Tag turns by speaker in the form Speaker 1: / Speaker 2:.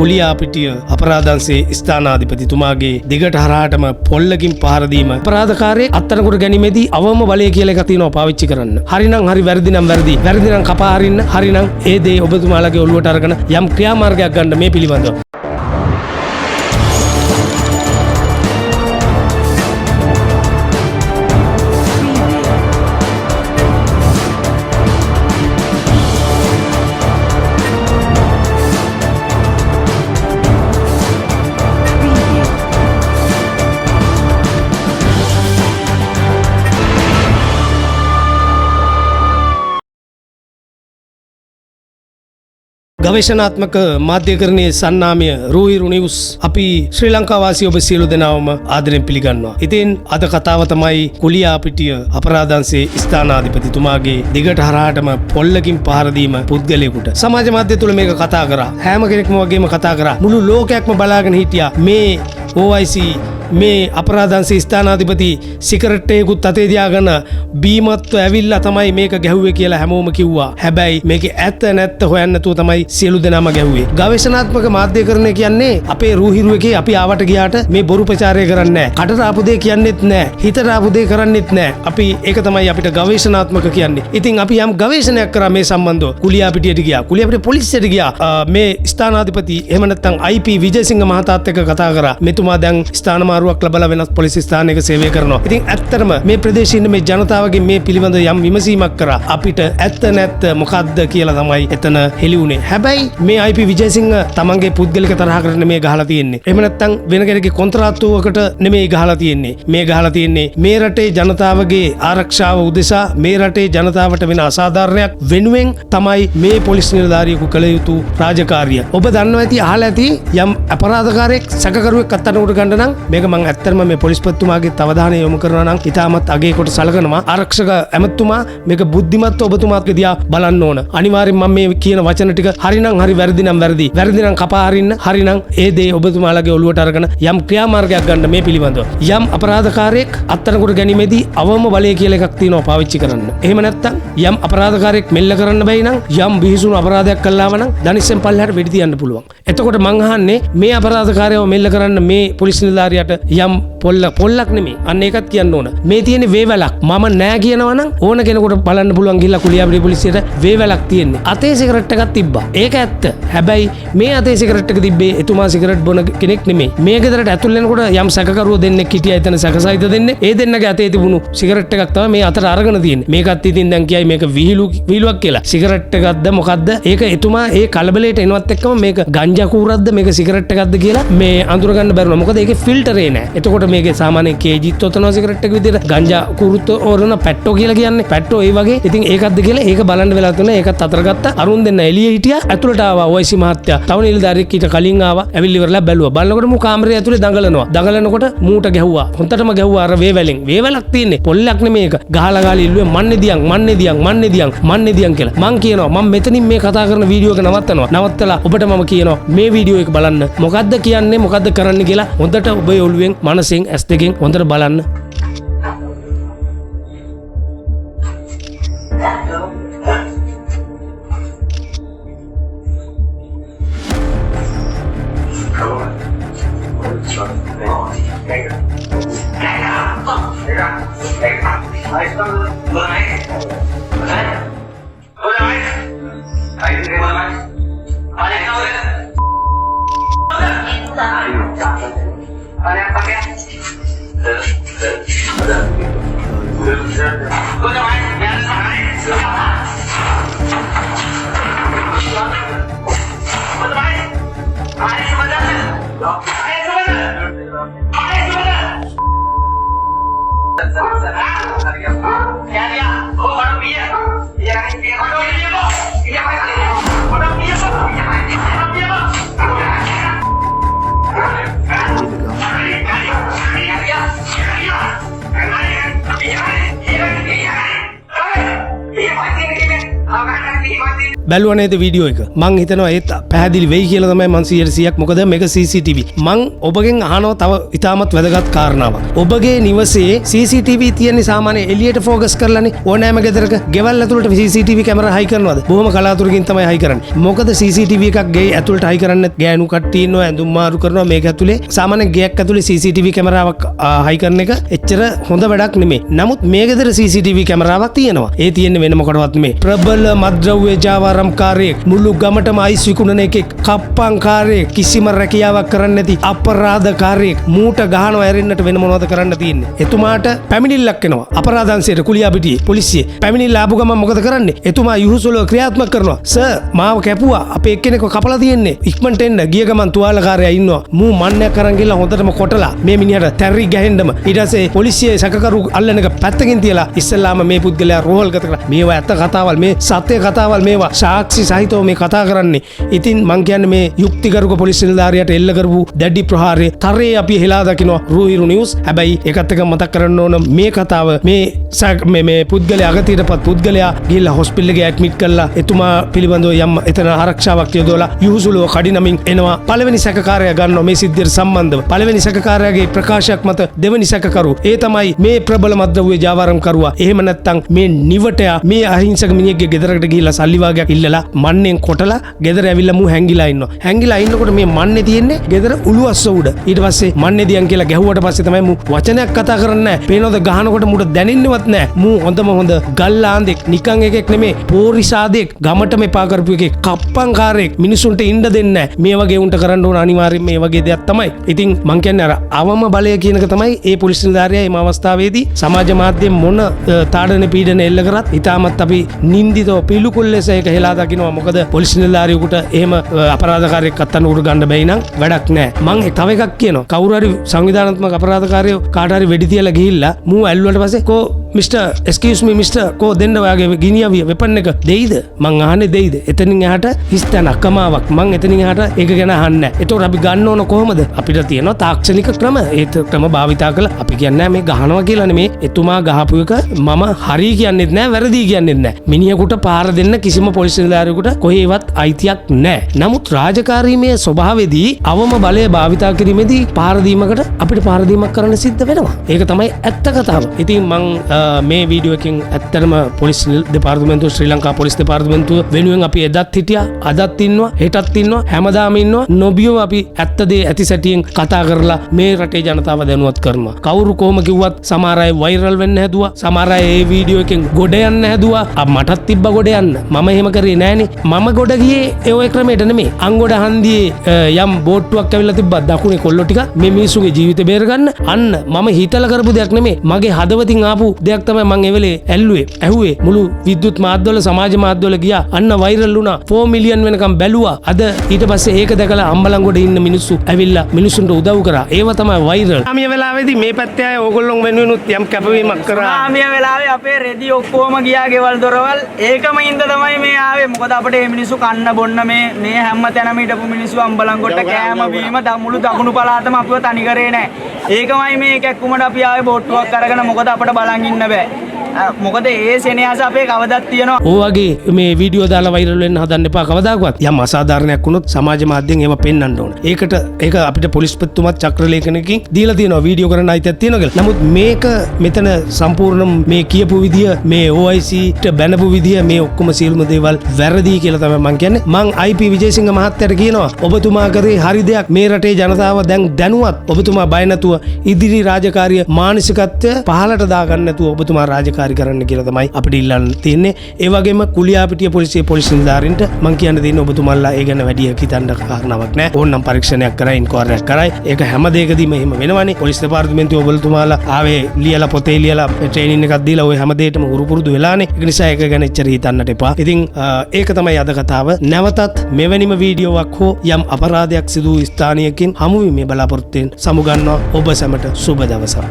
Speaker 1: කුලියාපිටිය අපරාධංශයේ ස්ථානාධිපතිතුමාගේ දිගට හරහාටම පොල්ලකින් පහර දීම අපරාධකාරයෙක් අත්අඩංගුවට ගැනීමේදී අවම බලය කියලා එකක් තියෙනවා පාවිච්චි කරන්න. හරිනම් හරි වැරදි නම් වැරදි. වැරදි නම් කපා හරින්න. හරිනම් ඒ දේ ඔබතුමාලගේ ඔළුවට අරගෙන යම් ක්‍රියාමාර්ගයක් ගන්න මේ පිළිබඳව. ගවේෂණාත්මක මාධ්‍යකරණයේ සන්නාමය රූහිරු නිවුස් අපි ශ්‍රී ලංකාවාසී ඔබ සියලු දෙනාම ආදරෙන් පිළිගන්නවා. ඉතින් අද කතාව තමයි කුලියාපිටිය අපරාධංශයේ ස්ථානාධිපතිතුමාගේ දිගට හරහාටම පොල්ලකින් පහර දීම පුද්ගලයෙකුට. සමාජ මාධ්‍ය තුල මේක කතා කරා. හැම කෙනෙක්ම වගේම කතා කරා. මුළු ලෝකයක්ම බලාගෙන හිටියා. මේ OIC මේ අපරාධංශයේ ස්ථානාධිපති සිගරට් එකකුත් අතේ තියාගෙන බීමත්ව ඇවිල්ලා තමයි මේක ගැහුවේ කියලා හැමෝම කිව්වා. හැබැයි මේකේ ඇත්ත නැත්ත හොයන්න නැතුව තමයි සියලු දෙනාම ගැහුවේ. ගවේෂණාත්මක මාධ්‍යකරණය කියන්නේ අපේ රූහිරු එකේ අපි ආවට ගියාට මේ බොරු ප්‍රචාරය කරන්නේ නැහැ. කටට ආපු දේ කියන්නෙත් නැහැ. හිතට ආපු දේ කරන්නෙත් නැහැ. අපි ඒක තමයි අපිට ගවේෂණාත්මක කියන්නේ. ඉතින් අපි යම් ගවේෂණයක් කරා මේ සම්බන්ධව. කුලියාපිටියට ගියා. කුලියාපිටිය පොලිසියට ගියා. මේ ස්ථානාධිපති එහෙම නැත්නම් IP විජේසිංහ මහතාත් එක්ක කතා කරා. මෙතුමා දැන් ස්ථාන ලබලා වෙනස් පොලිස් ස්ථානයක සේවය කරනවා. ඉතින් ඇත්තටම මේ ප්‍රදේශයේ ඉන්න මේ ජනතාවගේ මේ පිළිබඳ යම් විමසීමක් කරා. අපිට ඇත්ත නැත්ත මොකද්ද කියලා තමයි එතන හෙළි වුණේ. හැබැයි මේ IP විජේසිංහ තමන්ගේ පුද්ගලික තරහකට නෙමෙයි ගහලා තියෙන්නේ. එහෙම නැත්නම් වෙන කෙනෙක්ගේ කොන්ත්‍රාත්තුවකට නෙමෙයි ගහලා තියෙන්නේ. මේ ගහලා තියෙන්නේ මේ රටේ ජනතාවගේ ආරක්ෂාව උදෙසා මේ රටේ ජනතාවට වෙන අසාධාරණයක් වෙනුවෙන් තමයි මේ පොලිස් නිලධාරියෙකු කළ යුතු රාජකාරිය. ඔබ දන්නවා ඇති අහලා ඇති යම් අපරාධකාරයෙක් සැකකරුවෙක් අත්අඩංගුවට ගන්න නම් මේක මම ඇත්තටම මේ පොලිස්පතිතුමාගේ අවධානය යොමු කරනවා නම් ඉතාමත් අගේ කොට සලකනවා. ආරක්ෂක ඇමතුමා මේක බුද්ධිමත්ව ඔබතුමාත් දිහා බලන්න ඕන. අනිවාර්යෙන් මම මේ කියන වචන ටික හරිනම් හරි වැරදි නම් වැරදි. වැරදි නම් කපා හරින්න. හරිනම් ඒ දේ ඔබතුමාලගේ ඔළුවට අරගෙන යම් ක්‍රියාමාර්ගයක් ගන්න මේ පිළිබඳව. යම් අපරාධකාරයෙක් අත්අඩංගුවට ගැනීමේදී අවම බලය කියලා එකක් තියෙනවා පාවිච්චි කරන්න. එහෙම නැත්නම් යම් අපරාධකාරයෙක් මෙල්ල කරන්න බැයි නම් යම් බිහිසුණු අපරාධයක් කළාම නම් දනිස්සෙන් පල්ලෙහාට වෙඩි තියන්න පුළුවන්. එතකොට මං අහන්නේ මේ අපරාධකාරයව මෙල්ල කරන්න මේ පොලිස් නිලධාරියට යම් පොල්ලක් නෙමෙයි. අන්න ඒකත් කියන්න ඕන. මේ තියෙන වේවැලක් මම නෑ කියනවා නම් ඕන කෙනෙකුට බලන්න පුළුවන් ගිහිල්ලා කුලියාපිටිය පොලිසියට වේවැලක් තියෙන්නේ. අතේ සිගරට් එකක් තිබ්බා. ඒක ඇත්ත. හැබැයි මේ අතේ සිගරට් එක තිබ්බේ එතුමා සිගරට් බොන කෙනෙක් නෙමෙයි. මේ ගෙදරට ඇතුල් වෙනකොට යම් සැකකරුවෝ දෙන්නෙක් හිටියා. එතන සැකසහිත දෙන්නේ. ඒ දෙන්නගේ අතේ තිබුණු සිගරට් එකක් තමයි මේ අතට අරගෙන තියෙන්නේ. මේකත් ඉතින් දැන් කියයි මේක විහිළුවක් කියලා. සිගරට් එකක්ද මොකද්ද? ඒක එතුමා ඒ කලබලයට එනවත් එක්කම මේක ගංජා කූරක්ද මේක සිගරට් එකක්ද කියලා මේ අඳුරගන්න බැරුණා. මොකද ඒකේ ෆිල්ටරේ නෑ. එතකොට මේකේ සාමාන්‍ය කේජිත් ඔතනවා සිගරට් එක විදිහට ගංජා කුරුත් ඕරන පැට්ටෝ කියලා කියන්නේ. පැට්ටෝ ඒ වගේ. ඉතින් ඒකක්ද කියලා ඒක බලන්න වෙලා තුන ඒකත් අතර ගත්තා. අරුන් දෙන්න එළිය හිටියා. ඇතුළට ආවා OIC මහත්තයා. තව නිලධාරියෙක් ඊට කලින් ආවා. ඇවිල්ලි ඉවරලා බැලුවා. බලනකොට මු කාමරේ ඇතුලේ දඟලනවා. දඟලනකොට මූට ගැහුවා. හොන්ටටම ගැහුවා අර වේවැලෙන්. වේවැලක් තියෙන්නේ. පොල්ලක් නෙමෙයි ඒක. ගහලා ඉල්ලුවේ මන්නේ දියන් කියලා. මං කියනවා මම මෙතනින් මේ කතා කරන වීඩියෝ එක නවත්තනවා. නවත්තලා ඔබට මම කියනවා මේ වීඩියෝ එක බලන්න. මොකද්ද කියන්නේ මොකද්ද කරන්න කියලා හොඳට ඔබේ ඔළුවෙන් මනසෙන් ඇස් දෙකෙන් හොඳට බලන්න. බැලුවා නේද වීඩියෝ එක? මං හිතනවා ඒත් පැහැදිලි වෙයි කියලා තමයි මං 100%ක් මොකද මේක CCTV. මං ඔබගෙන් අහනවා තව ඉතාමත් වැදගත් කාරණාවක්. ඔබගේ නිවසේ CCTV තියෙන්නේ සාමාන්‍ය එළියට ફોකස් කරලානේ. ඕනෑම ගෙදරක ගෙවල් ඇතුළට CCTV කැමරා හයි කරනවද? බොහොම කලාතුරකින් තමයි හයි කරන්නේ. මොකද CCTV එකක් ගේ ඇතුළට හයි කරන්නේ ගෑනු කට්ටිය ඉන්නවා ඇඳුම් මාරු කරනවා මේක ඇතුලේ සාමාන්‍ය ගෙයක් ඇතුලේ CCTV කැමරාවක් හයි කරන එක එච්චර හොඳ වැඩක් නෙමෙයි. නමුත් මේ ගෙදර CCTV කැමරාවක් තියෙනවා. ඒ තියෙන්නේ වෙන මොකටවත් නෙමෙයි. ප්‍රබල මත්ද්‍රව්‍ය ජාවාරම්කාරයෙක් මුළු ගමටම අයිස් විකුණන එකෙක් කප්පංකාරයෙක් කිසිම රැකියාවක් කරන්නේ නැති අපරාධකාරයෙක් මූට ගහනවා ඇරෙන්නට වෙන මොනවද කරන්න තියෙන්නේ. එතුමාට පැමිණිල්ලක් එනවා. අපරාධ අංශයට කුලියාපිටියේ පොලිසිය පැමිණිල්ල ආපු ගමන් මොකද කරන්නේ? එතුමා යහුසුලව ක්‍රියාත්මක කරනවා. සර් මාව කැපුවා. අපේ එක්කෙනෙක්ව කපලා තියෙන්නේ. ඉක්මනට එන්න. ගිය ගමන් තුවාලකාරයා ඉන්නවා. මූ මන්නයක් අරන් ගිහලා හොඳටම කොටලා මේ මිනිහට තැරි ගැහෙන්නම ඊට පස්සේ පොලිසියේ සැකකරු අල්ලන එක පැත්තකින් තියලා ඉස්සෙල්ලාම මේ පුද්ගලයා රෝහල්ගත කරලා මේවා ඇත්ත කතාවල් මේ සත්‍ය කතාවල් මේවා සාක්ෂි සහිතව මේ කතා කරන්නේ. ඉතින් මං කියන්නේ මේ යුක්තිගරුක පොලිස් නිලධාරියට එල්ල කරපු දැඩි ප්‍රහාරය තරේ අපි හෙලා දකිනවා රූහිරු නිවුස්. හැබැයි ඒකත් එක මතක් කරන්න ඕන මේ කතාව මේ පුද්ගලයා අගතියටපත් පුද්ගලයා ගිහිල්ලා හොස්පිටල් එකේ ඇඩ්මිට් කරලා එතුමා පිළිබඳව යම් එතන ආරක්ෂාවක් යොදවලා යහුසුලව කඩිනමින් එනවා. පළවෙනි සැකකාරයා ගන්නවා මේ සිද්ධියට සම්බන්ධව. පළවෙනි සැකකාරයාගේ ප්‍රකාශයක් මත දෙවෙනි සැකකරු ඒ තමයි මේ ප්‍රබල මත්ද්‍රව්‍ය ජාවාරම්කරුවා. එහෙම නැත්නම් මේ නිවටයා මේ අහිංසක මිනිහෙක්ගේ ගෙදරකට ගිහිල්ලා සල්ලි වාගයක් ඉල්ලලා මන්නෙන් කොටලා ගෙදර ඇවිල්ලා මූ හැංගිලා ඉන්නවා. හැංගිලා ඉන්නකොට මේ මන්නේ තියෙන්නේ ගෙදර උළුවස්ස උඩ. ඊට පස්සේ මන්නේ දියන් කියලා ගැහුවට පස්සේ තමයි මූ වචනයක් කතා කරන්නේ නැහැ. පේනවද ගහනකොට මූට දැනෙන්නවත් නැහැ. මූ හොඳම හොඳ ගල්ලාන්දෙක් නිකන් එකෙක් නෙමේ පෝරිසාදෙක් ගමටම එපා කරපු එකෙක් කප්පංකාරයෙක් මිනිසුන්ට ඉන්න දෙන්නේ නැහැ. මේ වගේ උන්ට කරන්න ඕන අනිවාර්යෙන් මේ වගේ දෙයක් තමයි. ඉතින් මං කියන්නේ අර අවම බලය කියන එක තමයි ඒ පොලිස් නිලධාරියා මේ අවස්ථාවේදී සමාජ මාධ්‍යයෙන් මොන තාඩන පීඩන එල්ල කරත් ඉතාමත් අපි නින්දිතව පිළිකුල් ලෙස ඒක හෙලා දකිනවා. මොකද පොලිස් නිලධාරියෙකුට එහෙම අපරාධකාරයෙක් අත්අඩංගුවට ගන්න බැයි නම් වැඩක් නැහැ. මං තව එකක් කියනවා. කවුරු හරි සංවිධානාත්මක අපරාධකාරයෝ කාට හරි වෙඩි තියලා ගිහිල්ලා මූ ඇල්ලුවට පස්සේ කෝ මිස්ටර් එක්ස්කියුස් මී මිස්ටර් කෝ දෙන්න ඔයාගේ ගිනියවිය වෙපන් එක දෙයිද? මං අහන්නේ දෙයිද? එතනින් එහාට හිස්තන අකමාවක්. මං එතනින් එහාට ඒක ගැන අහන්නේ නැහැ. ඒතකොට අපි ගන්න ඕන කොහොමද? අපිට තියෙනවා තාක්ෂණික ක්‍රම. ඒ ක්‍රම භාවිතා කළා අපි කියන්නේ මේ ගහනවා කියලා නෙමේ. එතුමා ගහපු එක මම හරි කියන්නේත් නැහැ වැරදි කියන්නේත් නැහැ. මිනිහෙකුට පාර දෙන්න කිසිම පොලිස් නිලධාරියෙකුට කොහේවත් අයිතියක් නැහැ. නමුත් රාජකාරීමේ ස්වභාවයේදී අවම බලය භාවිතා කිරීමේදී පාර දීමකට අපිට පාර දීමක් කරන්න සිද්ධ වෙනවා. ඒක තමයි ඇත්ත කතාව. ඉතින් මං මේ වීඩියෝ එකෙන් ඇත්තටම පොලිස් දෙපාර්තමේන්තුව ශ්‍රී ලංකා පොලිස් දෙපාර්තමේන්තුව වෙනුවෙන් අපි එදත් හිටියා අදත් ඉන්නවා හෙටත් ඉන්නවා හැමදාම ඉන්නවා නොබියව අපි ඇත්ත දේ ඇති සැටියෙන් කතා කරලා මේ රටේ ජනතාව දැනුවත් කරනවා. කවුරු කොහොම කිව්වත් සමහර අය වෛරල් වෙන්න හැදුවා. සමහර අය ඒ වීඩියෝ එකෙන් ගොඩ යන්න හැදුවා. මටත් තිබ්බ ගොඩ යන්න. මම එහෙම කරේ නෑනේ. මම ගොඩ ගියේ ඒ ඔය ක්‍රමයට නෙමෙයි. අංගොඩ හන්දියේ යම් බෝට්ටුවක් ඇවිල්ලා තිබ්බා දකුණේ කොල්ලෝ ටික මේ මිනිස්සුගේ ජීවිත බේර ගන්න. අන්න මම හිතලා කරපු දෙයක් නෙමෙයි. මගේ හදවතින් ආපු දෙයක් තමයි මං ඒ වෙලේ ඇල්ලුවේ. ඇහුවේ මුළු විද්‍යුත් මාධ්‍යවල සමාජ මාධ්‍යවල ගියා. අන්න වෛරල් වුණා. 4 මිලියන් වෙනකම් බැලුවා. අද ඊට පස්සේ ඒක දැකලා අම්බලන්ගොඩ ඉන්න මිනිස්සු ඇවිල්ලා මිනිස්සුන්ට උදව් කරා. ඒව තමයි වෛරල්. ආමිය වෙලාවේදී මේ පැත්තේ අය ඕගොල්ලෝ වෙනුවෙනුත් යම් කැපවීමක් කරා.
Speaker 2: ආමිය වෙලාවේ අපේ රෙදි ඔක්කොම ගියා ගෙවල් දොරවල්. ඒකම ඉඳ තමයි මේ ආවේ. මොකද අපිට මේ මිනිස්සු කන්න බොන්න මේ හැම තැනම හිටපු මිනිස්සු අම්බලන්ගොඩ කෑම බීම මුළු දකුණු පළාතම අපිව තනි කරේ නැහැ. ඒකමයි මේ කැක්කුමට අපි ආවේ බෝට්ටුවක් අරගෙන. මොකද අපිට බලන් ඉන්න බෑ. මොකද ඒ සෙනෙහස අපේ කවදත් තියෙනවා.
Speaker 1: ඕවගේ මේ වීඩියෝ දාලා වෛරල් වෙන්න හදන්න එපා කවදාකවත්. යම් අසාධාරණයක් වුණොත් සමාජ මාධ්‍යෙන් ඒව පෙන්වන්න ඕන. ඒක අපිට පොලිස්පතිතුමත් චක්‍රලේඛනකින් දීලා තියෙනවා වීඩියෝ කරන්න අයිතියක් තියෙනවා කියලා. නමුත් මේක මෙතන සම්පූර්ණ මේ කියපු විදිය මේ OIC-ට බැනපු විදිය මේ ඔක්කොම සියලුම දේවල් වැරදි කියලා තමයි මම කියන්නේ. මං IP විජේසිංහ මහත්තයාට කියනවා ඔබතුමා කරේ හරි දෙයක්. මේ රටේ ජනතාව දැන් දැනුවත්. ඔබතුමා බය නැතුව ඉදිරි රාජකාරිය මානසිකත්වය පහළට දාගන්න නැතුව ඔබතුමා රාජකාරිය කරන්න කියලා තමයි අපිට ඉල්ලන්න තියෙන්නේ. ඒ වගේම කුලියාපිටිය පොලිසියේ පොලිස් නිලධාරීන්ට මම කියන්න තියෙන්නේ ඔබතුමාලා ඒ ගැන වැඩි හිතන්න කාරණාවක් නැහැ. ඕනනම් පරීක්ෂණයක් කරයි ඉන්ක්වයරියක් කරයි. ඒක හැම දෙයකදීම එහෙම වෙනවනේ. පොලිස් දෙපාර්තමේන්තුව ඔබතුමාලා ආවේ ලියලා පොතේ ලියලා ට්‍රේනින් එකක් දීලා ওই හැම දෙයකටම උරු පුරුදු වෙලානේ. ඒක නිසා ඒක ගැන එච්චර හිතන්නට එපා. ඉතින් ඒක තමයි අද කතාව. නැවතත් මෙවැනිම වීඩියෝවක් හෝ යම් අපරාධයක් සිදු වූ ස්ථානයකින් හමු වීමේ බලාපොරොත්තුෙන් සමුගන්නවා. ඔබ සැමට සුබ දවසක්.